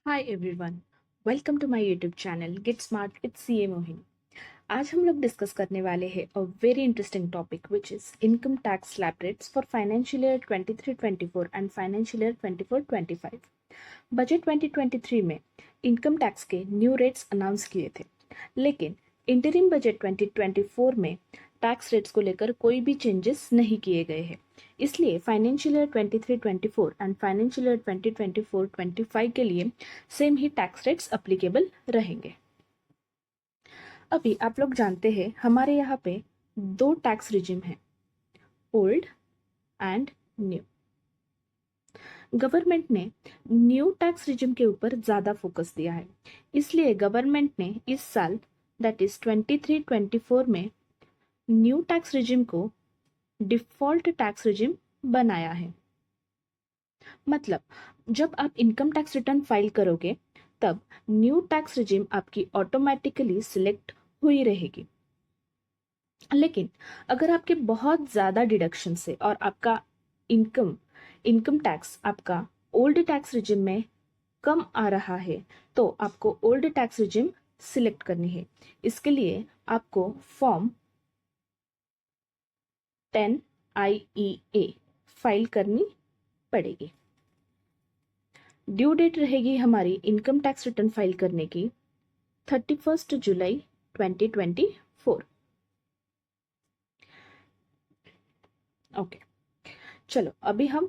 Hi everyone, welcome to my YouTube channel get smart with CA Mohini. आज हम लोग discuss करने वाले हैं a very interesting topic which is income tax slab rates for financial year 23-24 and financial year 24-25। Budget 2023 में income tax के new rates announce किए थे, लेकिन इंटरिम बजट 2024 में टैक्स रेट्स को लेकर कोई भी चेंजेस नहीं किए गए हैं। इसलिए financial year 23-24 and financial year 2024-25 के लिए सेम ही टैक्स रेट्स अप्लीकेबल रहेंगे। अभी आप लोग जानते हैं हमारे यहाँ पे दो टैक्स रिजिम है, ओल्ड एंड न्यू। गवर्नमेंट ने न्यू टैक्स रिजिम के ऊपर ज़्यादा फोकस दिया है, इसलिए गवर्नमेंट ने इस साल दैट इज 23-24 में न्यू टैक्स रिजिम को डिफॉल्ट टैक्स रिजिम बनाया है। मतलब जब आप इनकम टैक्स रिटर्न फाइल करोगे तब न्यू टैक्स रिजिम आपकी ऑटोमेटिकली सिलेक्ट हुई रहेगी। लेकिन अगर आपके बहुत ज़्यादा डिडक्शन से और आपका इनकम टैक्स आपका ओल्ड टैक्स रिजिम में कम आ रहा है तो आपको ओल्ड टैक्स रिजिम सिलेक्ट करनी है। इसके लिए आपको फॉर्म 10 IEA फाइल करनी पड़ेगी। ड्यू डेट रहेगी हमारी इनकम टैक्स रिटर्न फाइल करने की 31 जुलाई 2024। ओके, चलो अभी हम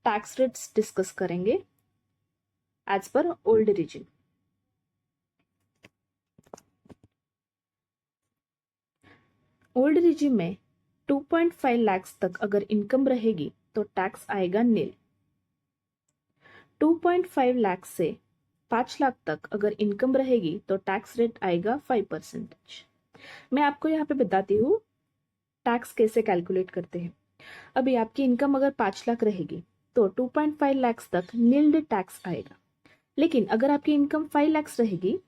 टैक्स रेट्स डिस्कस करेंगे as per old regime. Old regime में 2.5 लाख तक अगर इनकम रहेगी तो टैक्स आएगा नील। 2.5 लाख से 5 लाख तक अगर इनकम रहेगी तो टैक्स रेट आएगा 5%। मैं आपको यहाँ पे बताती हूँ टैक्स कैसे कैलकुलेट करते हैं। अभी आपकी इनकम अगर 5 लाख रहेगी तो 2.5 लाख तक नील्ड टैक्स आएगा। लेकिन अगर आपकी इनकम 5 लाख रहेगी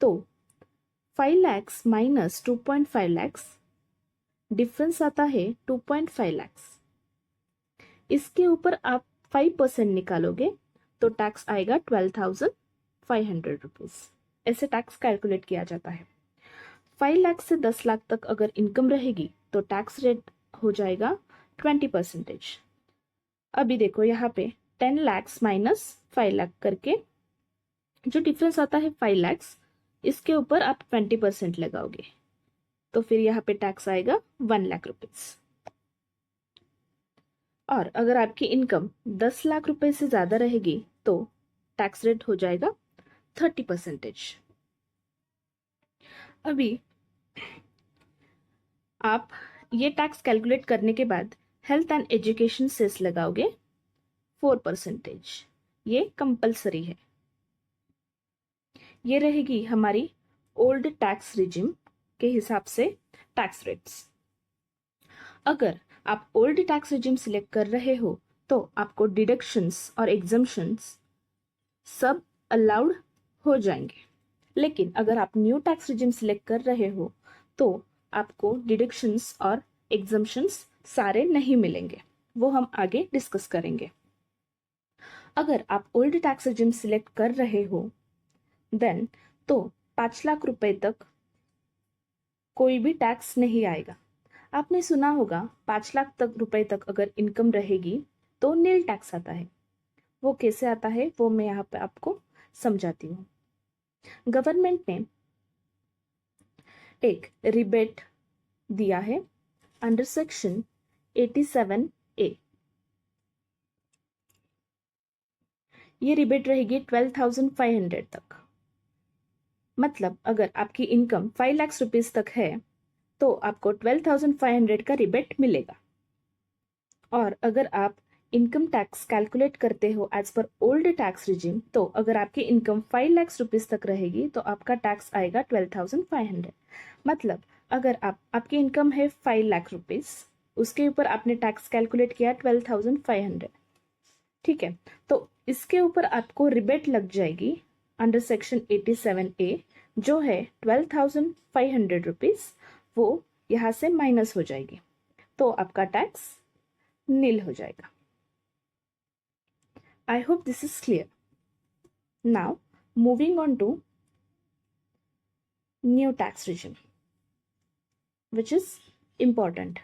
तो 5 लाख माइनस 2.5 लाख डिफरेंस आता है 2.5 लाख। इसके ऊपर आप 5% निकालोगे तो टैक्स आएगा 12,500 रुपीज। ऐसे टैक्स कैलकुलेट किया जाता है। 5 लाख से 10 लाख तक अगर इनकम रहेगी तो टैक्स रेट हो जाएगा 20%। अभी देखो यहाँ पे 10 लाख माइनस 5 लाख करके जो डिफरेंस आता है 5 लाख, इसके ऊपर आप 20% लगाओगे तो फिर यहाँ पे टैक्स आएगा 1 लाख रुपीज। और अगर आपकी इनकम 10 लाख रुपए से ज्यादा रहेगी तो टैक्स रेट हो जाएगा 30%। अभी आप ये टैक्स कैलकुलेट करने के बाद हेल्थ एंड एजुकेशन सेस लगाओगे 4%। ये कंपलसरी है। ये रहेगी हमारी ओल्ड टैक्स रिजिम के हिसाब से टैक्स रेट्स। अगर आप ओल्ड टैक्स रिजिम सिलेक्ट कर रहे हो तो आपको डिडक्शंस और एग्जम्पशंस सब अलाउड हो जाएंगे। लेकिन अगर आप न्यू टैक्स रिजिम सिलेक्ट कर रहे हो तो आपको डिडक्शंस और एग्जम्पशंस सारे नहीं मिलेंगे, वो हम आगे डिस्कस करेंगे। अगर आप ओल्ड टैक्स रिजिम सिलेक्ट कर रहे हो देन तो 5 लाख रुपए तक कोई भी टैक्स नहीं आएगा। आपने सुना होगा 5 लाख तक रुपए तक अगर इनकम रहेगी तो नील टैक्स आता है। वो कैसे आता है वो मैं यहाँ पे आपको समझाती हूँ। गवर्नमेंट ने एक रिबेट दिया है अंडर सेक्शन 87A। ये रिबेट रहेगी 12,500 तक। मतलब अगर आपकी इनकम 5 लाख रुपीज तक है तो आपको 12,500 का रिबेट मिलेगा। और अगर आप इनकम टैक्स कैलकुलेट करते हो as per old tax regime तो अगर आपकी इनकम 5 लाख रुपीज तक रहेगी तो आपका टैक्स आएगा 12,500। मतलब अगर आपकी इनकम है 5 लाख रुपीज, उसके ऊपर आपने टैक्स कैलकुलेट किया 12,500, ठीक है, तो इसके ऊपर आपको रिबेट लग जाएगी अंडर सेक्शन 87A जो है 12,500 रुपीज, वो यहाँ से माइनस हो जाएगी तो आपका टैक्स नील हो जाएगा। I hope this is clear. Now, moving on to new tax regime, which is important.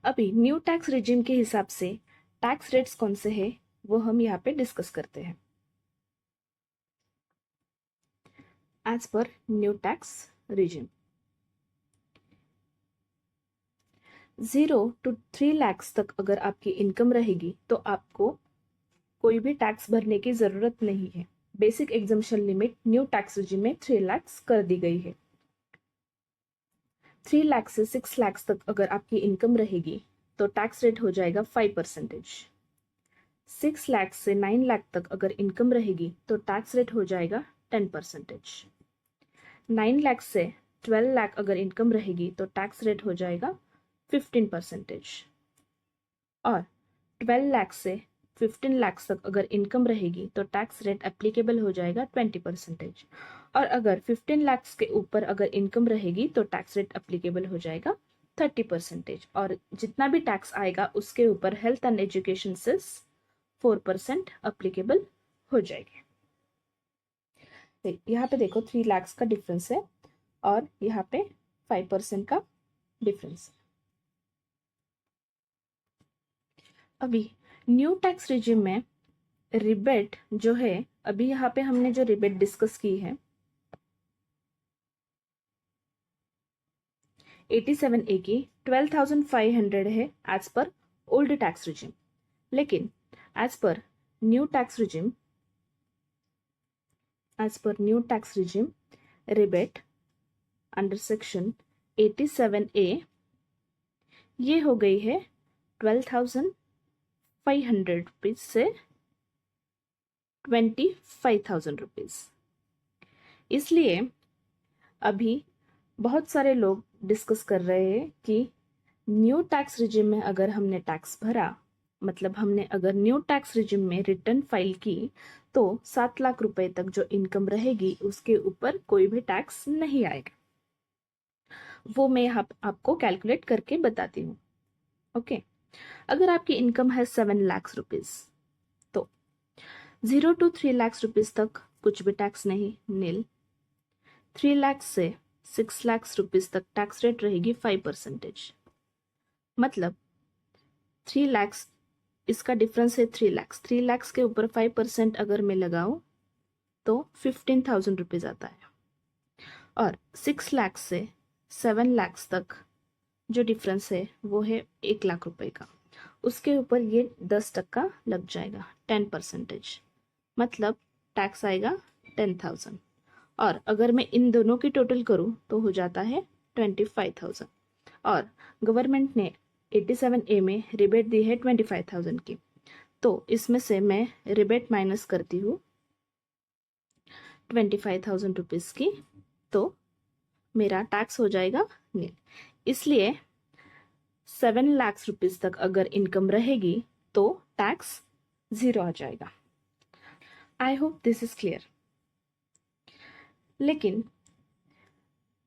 अभी न्यू टैक्स रिजिम के हिसाब से टैक्स रेट्स कौन से हैं वो हम यहाँ पे डिस्कस करते हैं. As per new tax regime, 0 to 3 lakh तक अगर आपकी इनकम रहेगी तो आपको कोई भी टैक्स भरने की जरूरत नहीं है. Basic exemption limit new tax regime में 3 लाख कर दी गई है. 3 लाख से 6 लाख तक अगर आपकी इनकम रहेगी तो टैक्स रेट हो जाएगा 5%. 6 लाख से 9 लाख तक अगर इनकम रहेगी तो टैक्स रेट हो जाएगा 10%. 9 लाख से 12 लाख अगर इनकम रहेगी तो टैक्स रेट हो जाएगा 15%. और 12 लाख से 15 लाख तक अगर इनकम रहेगी तो टैक्स रेट एप्लीकेबल हो जाएगा 20%. और अगर 15 लाख के ऊपर अगर इनकम रहेगी तो टैक्स रेट एप्लीकेबल हो जाएगा 30%. और जितना भी टैक्स आएगा उसके ऊपर हेल्थ एंड एजुकेशन से 4% एप्लीकेबल हो जाएगी. यहाँ पे देखो 3 लाख का डिफरेंस है और यहाँ पे 5% का डिफरेंस है. अभी न्यू टैक्स रिजिम में रिबेट जो है, अभी यहाँ पे हमने जो रिबेट डिस्कस की है 87A की 12,500 है as per old tax regime. लेकिन as per new tax regime rebate under section 87A ये हो गई है 12,500 रुपीज से 25,000 रुपीज. इसलिए अभी बहुत सारे लोग डिस्कस कर रहे हैं कि न्यू टैक्स रिजिम में अगर हमने टैक्स भरा, मतलब हमने अगर न्यू टैक्स रिजिम में रिटर्न फाइल की तो 7 लाख रुपए तक जो इनकम रहेगी उसके ऊपर कोई भी टैक्स नहीं आएगा. वो मैं आपको कैलकुलेट करके बताती हूँ. ओके, अगर आपकी इनकम है 7 लाख रुपीज तो 0 to 3 लाख रुपीज तक कुछ भी टैक्स नहीं, नील. 3 लाख से 6 लाख रुपीज तक टैक्स रेट रहेगी 5%. मतलब 3 लाख, इसका डिफरेंस है 3 लाख. 3 लाख के ऊपर 5% अगर मैं लगाऊं तो 15,000 रुपीज आता है. और 6 लाख से 7 लाख तक जो डिफरेंस है वो है 1 लाख रुपए का. उसके ऊपर ये 10% लग जाएगा, 10%. मतलब टैक्स आएगा 10,000. और अगर मैं इन दोनों की टोटल करूं तो हो जाता है 25,000. और गवर्नमेंट ने 87A में रिबेट दी है 25,000 की. तो इसमें से मैं रिबेट माइनस करती हूँ 25,000 रुपीज की, तो मेरा टैक्स हो जाएगा नील. इसलिए 7 लाख रुपीज तक अगर इनकम रहेगी तो टैक्स 0 आ जाएगा. I hope this is clear. लेकिन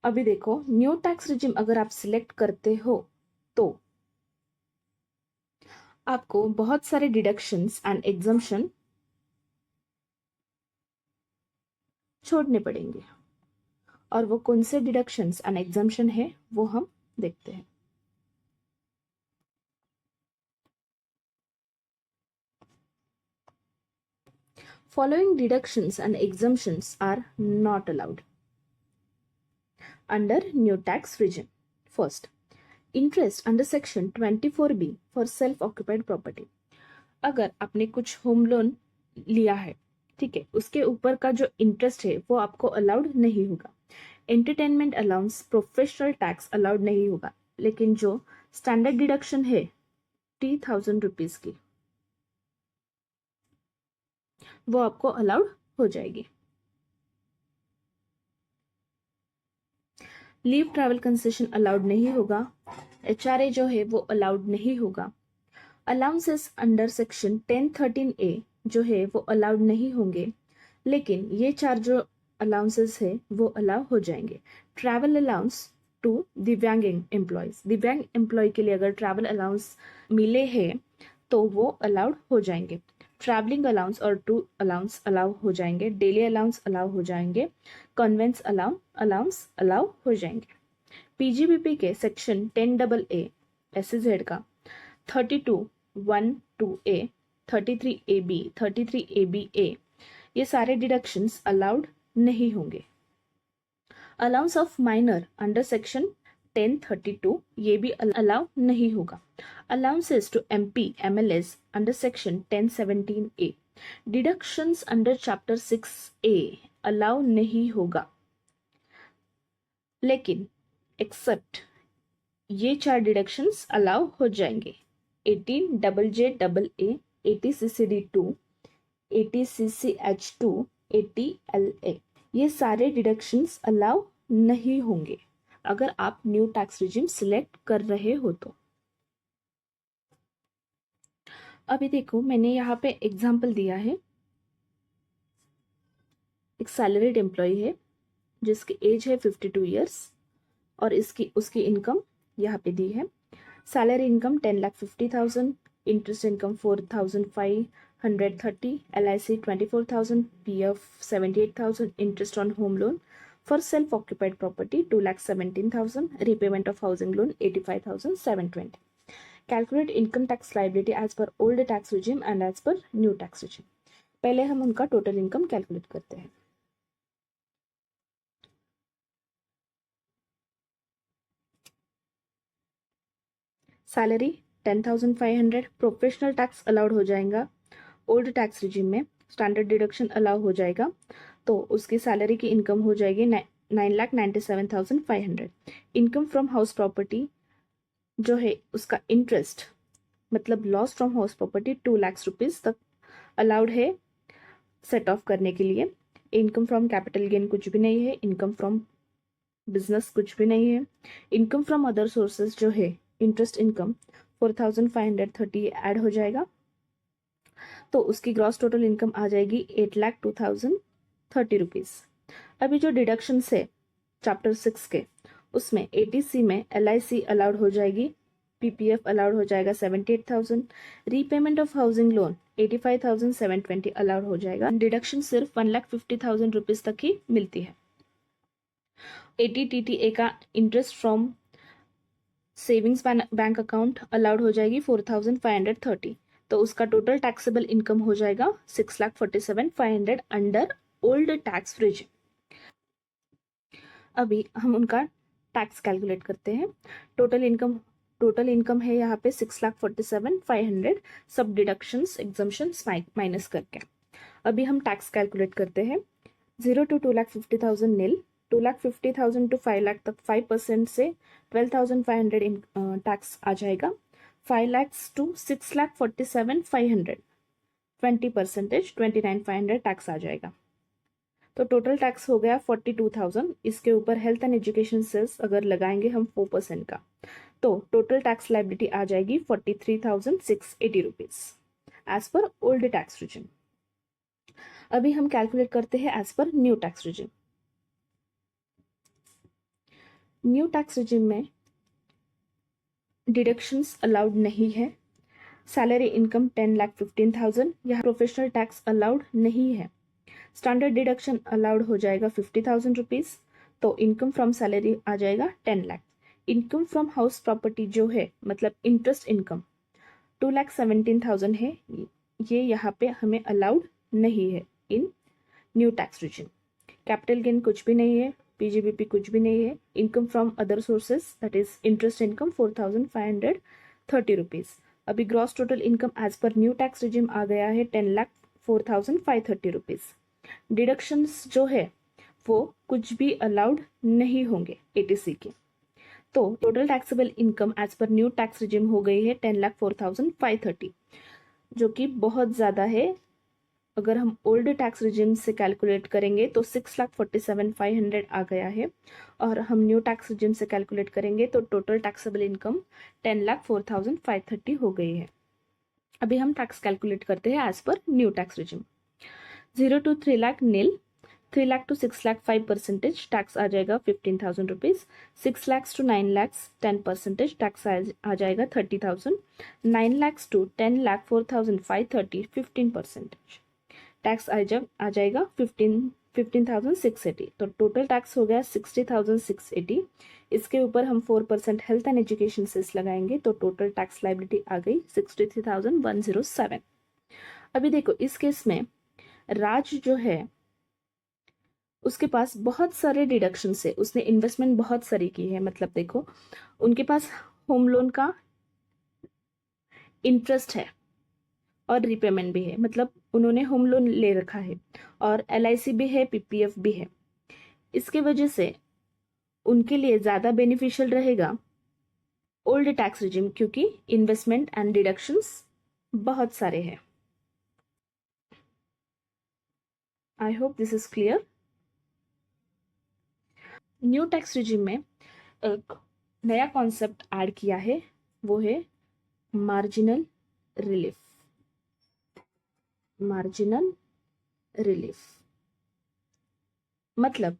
अभी देखो न्यू टैक्स रिजिम अगर आप सिलेक्ट करते हो तो आपको बहुत सारे डिडक्शंस एंड एग्जम्पशन छोड़ने पड़ेंगे. और वो कौन से डिडक्शंस एंड एग्जम्पशन है वो हम देखते हैं. Following deductions and exemptions are not allowed under new tax regime. First, interest under section 24B for self-occupied property. अगर आपने कुछ होम लोन लिया है, ठीक है, उसके ऊपर का जो इंटरेस्ट है वो आपको अलाउड नहीं होगा. Entertainment allowance, professional tax allowed नहीं होगा. लेकिन जो स्टैंडर्ड डिडक्शन है 30,000 रुपीज की वो आपको अलाउड हो जाएगी. लीव ट्रैवल कंसेशन अलाउड नहीं होगा. HRA जो है वो अलाउड नहीं होगा. अलाउंसेस अंडर सेक्शन 1013A जो है वो अलाउड नहीं होंगे. लेकिन ये 4 जो अलाउंसेस है वो अलाउ हो जाएंगे. ट्रैवल अलाउंस टू दिव्यांग एम्प्लॉयज, दिव्यांग एम्प्लॉय के लिए अगर ट्रैवल अलाउंस मिले हैं तो वो अलाउड हो जाएंगे. ट्रैवलिंग अलाउंस और टू अलाउंस अलाउ हो जाएंगे, डेली अलाउंस अलाउ हो जाएंगे, कन्वेंस अलाउंस अलाउ हो जाएंगे। पीजीबीपी के सेक्शन 10AA एसएजेड का 32(1)(2)A, 33AB, 33ABA ये सारे डिडक्शंस अलाउड नहीं होंगे। Allowance of minor under section 1032 ये भी अलाउ नहीं होगा। Allowances to MP MLAs under section 1017A, deductions under chapter 6A allow नहीं होगा। लेकिन एक्सेप्ट ये 4 डिडक्शंस अलाउ हो जाएंगे। 18JJAA, 80CCD2, 80CCH2, 80LA ये सारे डिडक्शंस अलाउ नहीं होंगे अगर आप न्यू टैक्स रिजिम सिलेक्ट कर रहे हो तो। अभी देखो मैंने यहाँ पे एग्जाम्पल दिया है। एक सैलरीड एम्प्लॉय है जिसकी एज है 52 ईयर्स और उसकी इनकम यहाँ पे दी है। Salary income 10,50,000, interest income 4,530, LIC 24,000, PF 78,000, interest on home loan for self occupied property 2,17,000, repayment of housing loan 85,720. Calculate income tax liability as per old tax regime and as per new tax regime. पहले हम उनका total income calculate करते हैं। Salary 10,500, professional tax allowed हो जाएगा। Old tax regime में standard deduction allow हो जाएगा तो उसकी सैलरी की इनकम हो जाएगी 9,97,500। इनकम फ्रॉम हाउस प्रॉपर्टी जो है उसका इंटरेस्ट मतलब loss from house property 2 lakh rupees तक अलाउड है सेट ऑफ करने के लिए। इनकम फ्रॉम कैपिटल गेन कुछ भी नहीं है, इनकम फ्रॉम बिजनेस कुछ भी नहीं है। इनकम फ्रॉम अदर सोर्सेज जो है इंटरेस्ट इनकम 4,530 ऐड हो जाएगा तो उसकी ग्रॉस टोटल इनकम आ जाएगी 8,02,030 रुपीज। अभी जो डिडक्शन है चैप्टर 6 के उसमें 80C में LIC अलाउड हो जाएगी, PPF अलाउड हो जाएगा 78,000, repayment of housing loan 85,720 allowed हो जाएगा। डिडक्शन सिर्फ 1,50,000 रुपीज तक ही मिलती है। 80 TTA का interest from savings bank account allowed हो जाएगी 4,530 तो उसका टोटल टैक्सेबल इनकम हो जाएगा 6,47,500 अंडर ओल्ड टैक्स रिजिम। अभी हम उनका टैक्स कैलकुलेट करते हैं। टोटल इनकम है यहाँ पे 6,47,500 सब डिडक्शंस एग्जम्पशंस माइनस करके। अभी हम टैक्स कैलकुलेट करते हैं। 0 to 2,50,000 नील, 2,50,000 to 5 लाख तक 5% से 12,500 टैक्स आ जाएगा। 5 lakhs to 6,47,500 20% 29,500 टैक्स आ जाएगा तो टोटल टैक्स हो गया 42,000। इसके ऊपर हेल्थ एंड एजुकेशन सेस अगर लगाएंगे हम 4% का तो टोटल टैक्स लाइबिलिटी आ जाएगी 43,680 rupees as per old tax regime. अभी हम कैलकुलेट करते हैं as per new tax regime. New tax regime में डिडक्शंस अलाउड नहीं है। सैलरी इनकम 10,15,000, यहाँ प्रोफेशनल टैक्स अलाउड नहीं है। स्टैंडर्ड डिडक्शन अलाउड हो जाएगा 50,000 रुपीज तो इनकम फ्रॉम सैलरी आ जाएगा 10 lakh. Income from house property जो है मतलब इंटरेस्ट इनकम 2,17,000 है, ये यहाँ पे हमें अलाउड नहीं है in new tax regime. Capital gain कुछ भी नहीं है, पीजीबीपी कुछ भी नहीं है। Income from other sources that is interest income 4,530 rupees. अभी gross total income as per new tax regime आ गया है 10,04,530 रुपीज। डिडक्शंस जो है वो कुछ भी अलाउड नहीं होंगे 80C के तो total taxable income as per new tax regime हो गई है 10,04,530 जो कि बहुत ज्यादा है। अगर हम ओल्ड टैक्स रिजिम से कैलकुलेट करेंगे तो 6,47,500 आ गया है और हम न्यू टैक्स रिजिम से कैलकुलेट करेंगे तो टोटल टैक्सेबल इनकम 10,04,530 हो गई है। अभी हम टैक्स कैलकुलेट करते हैं as per new tax regime. 0 to 3 lakh nil, 3 lakh to 6 lakh 5% tax आ जाएगा 15,000 rupees. 6 lakhs to 9 lakhs 10% tax आ जाएगा 30,000। 9 लैक्स टू 10 लाख 4,530 15% टैक्स आ जाएगा 15,680। तो टोटल टैक्स हो गया 60,680। इसके ऊपर हम 4% हेल्थ एंड एजुकेशन सेस लगाएंगे तो टोटल टैक्स लाइबिलिटी आ गई 63,107। अभी देखो इस केस में राज जो है उसके पास बहुत सारे डिडक्शंस है, उसने इन्वेस्टमेंट बहुत सारी की है। मतलब देखो उनके पास होम लोन का इंटरेस्ट है और रिपेमेंट भी है, मतलब उन्होंने होम लोन ले रखा है और LIC भी है, PPF भी है। इसके वजह से उनके लिए ज़्यादा बेनिफिशियल रहेगा ओल्ड टैक्स रिजिम, क्योंकि इन्वेस्टमेंट एंड डिडक्शंस बहुत सारे हैं। I hope this is clear. New tax regime में एक नया कॉन्सेप्ट ऐड किया है, वो है मार्जिनल रिलीफ। मार्जिनल रिलीफ मतलब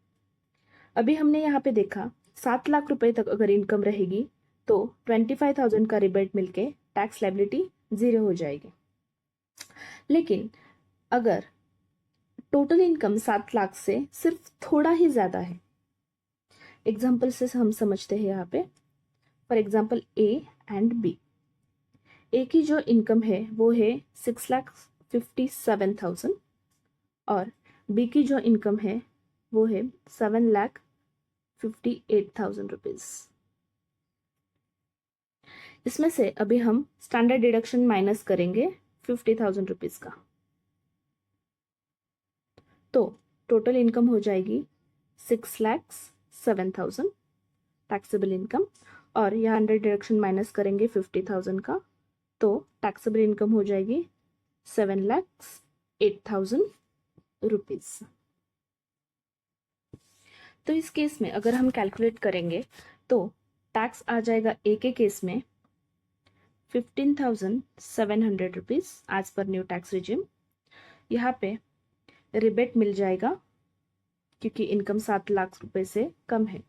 अभी हमने यहाँ पे देखा 7 लाख रुपए तक अगर इनकम रहेगी तो 25,000 का रिबेट मिलके टैक्स लाइबिलिटी 0 हो जाएगी। लेकिन अगर टोटल इनकम 7 लाख से सिर्फ थोड़ा ही ज्यादा है, एग्जाम्पल से हम समझते हैं यहाँ पे। For example A and B। ए की जो इनकम है वो है 6,57,000 और बी की जो इनकम है वो है 7,58,000 रुपीज। इसमें से अभी हम स्टैंडर्ड डिडक्शन माइनस करेंगे 50,000 रुपीज का, तो टोटल इनकम हो जाएगी 6,07,000 टैक्सेबल इनकम। और यहाँ 100 डिडक्शन माइनस करेंगे 50,000 का, तो टैक्सेबल इनकम हो जाएगी 7,08,000 रुपीज। तो इस केस में अगर हम कैलकुलेट करेंगे तो टैक्स आ जाएगा ए के केस में 15,700 rupees as per new tax regime. यहाँ पे रिबेट मिल जाएगा क्योंकि इनकम 7 लाख रुपए से कम है।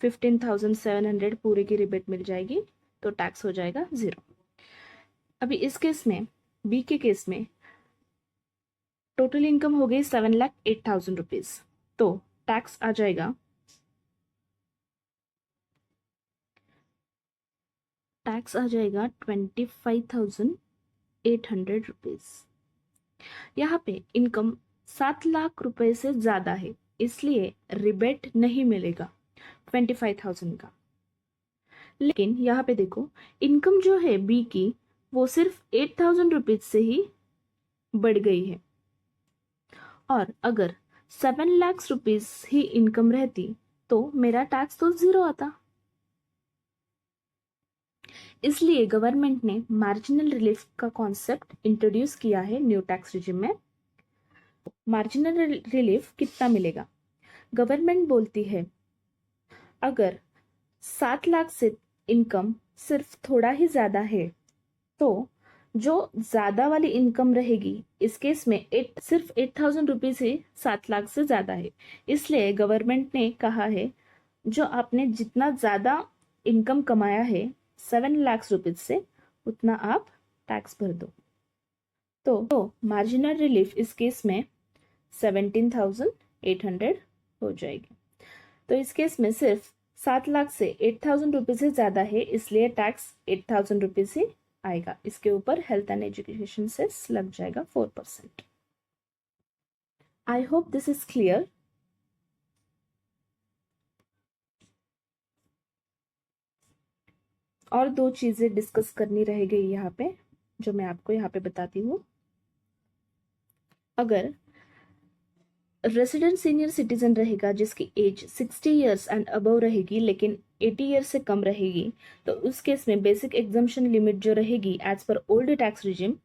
15,700 पूरे की रिबेट मिल जाएगी तो टैक्स हो जाएगा 0। अभी इस केस में बी के केस में टोटल इनकम हो गई 7,08,000 रुपीज, तो टैक्स आ जाएगा 25,800 रुपीज। यहाँ पे इनकम 7 लाख रुपए से ज्यादा है, इसलिए रिबेट नहीं मिलेगा 25,000 का। लेकिन यहाँ पे देखो इनकम जो है बी की वो सिर्फ 8,000 रुपीज से ही बढ़ गई है, और अगर 7 लाख रुपीज ही इनकम रहती तो मेरा टैक्स तो 0 आता। इसलिए गवर्नमेंट ने मार्जिनल रिलीफ का कॉन्सेप्ट इंट्रोड्यूस किया है न्यू टैक्स रिजिम में। मार्जिनल रिलीफ कितना मिलेगा? गवर्नमेंट बोलती है अगर 7 लाख से इनकम सिर्फ थोड़ा ही ज्यादा है तो जो ज्यादा वाली इनकम रहेगी, इस केस में सिर्फ 8,000 रुपीज ही 7 लाख से ज्यादा है। इसलिए गवर्नमेंट ने कहा है जो आपने जितना ज्यादा इनकम कमाया है 7 लाख रुपीज से, उतना आप टैक्स भर दो। तो मार्जिनल रिलीफ इस केस में 17,800 हो जाएगी। तो इस केस में सिर्फ 7 लाख से 8,000 रुपीज से ज्यादा है, इसलिए टैक्स 8,000 रुपीज ही आएगा। इसके ऊपर हेल्थ एंड एजुकेशन से लग जाएगा 4%। I hope this is clear. और 2 चीजें डिस्कस करनी रह गई यहाँ पे, जो मैं आपको यहाँ पे बताती हूँ। अगर रेसिडेंट सीनियर सिटीजन रहेगा जिसकी एज 60 इयर्स एंड अबव रहेगी लेकिन 80 ईयर्स से कम रहेगी, तो उस केस में बेसिक एग्जम्पशन लिमिट जो रहेगी as per old tax regime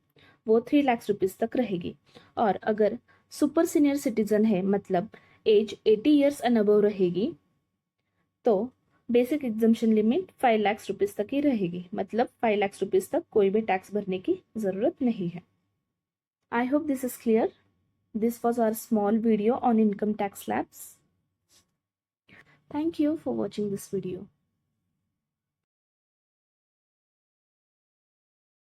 वो 3 लाख रुपीज तक रहेगी। और अगर सुपर सीनियर सिटीजन है, मतलब एज 80 इयर्स एंड अबव रहेगी, तो basic exemption limit 5 lakh rupees तक ही रहेगी, मतलब 5 लाख रुपीज तक कोई भी टैक्स भरने की जरूरत नहीं है। I hope this is clear. This was our small video on income tax slabs. Thank you for watching this video.